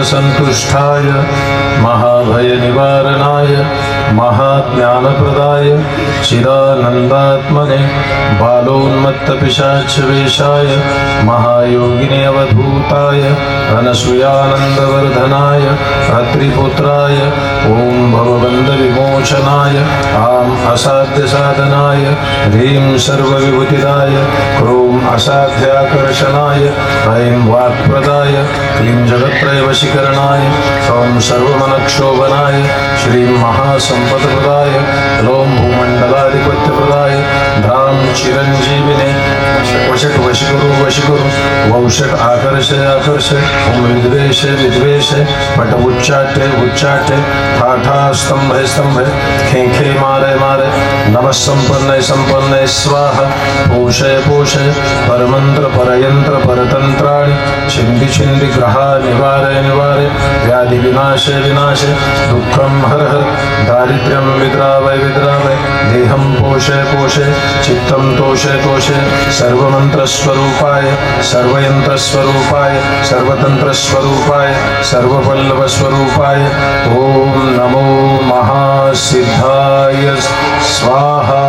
सर्वसन्तुष्टाय महाभयनिवारणाय महाज्ञानप्रदाय चिदानन्दात्मने बालोन्मत्तपिशाचवेशाय महायोगिने अवधूताय अनसूयानन्दवर्धनाय अत्रिपुत्राय ॐ भवबन्धविमोचनाय आं असाध्यसाधनाय ह्रीं सर्वविभूतिदाय क्रों असाध्याकर्षणाय ऐं वाक्प्रदाय क्लीं जगत्त्रयवशीकरणाय ॐ सर्वमनक्षोभनाय श्रीं महासम्पत्प्रदाय ह्लौं भूमण्डलाधिपत्यप्रदाय ध्रां चिरञ्जीविने वषट् वशीकुरु वशीकुरु वौषट् आकर्षय आकर्षय ॐ विद्वेषे विद्वेषे पट उच्चाटे उच्चाटे ठाठा स्तंभे स्तंभे खेखे मारे मारे नमः संपन्नय संपन्नय स्वाहा पोषय पोषय परमंत्र परयंत्र परतंत्राणि छिंदि छिंदि ग्रहा निवारय निवारय व्याधि विनाशे विनाशे दुःखं हर हर दारिद्र्यं विद्रावय विद्रावय देहं पोषय पोषय चित्तं तोषय तोषय सर्वमन्त्रस्वरूपाय सर्वयन्त्रस्वरूपाय सर्वतन्त्रस्वरूपाय सर्वपल्लवस्वरूपाय ॐ नमो महासिद्धाय स्वाहा।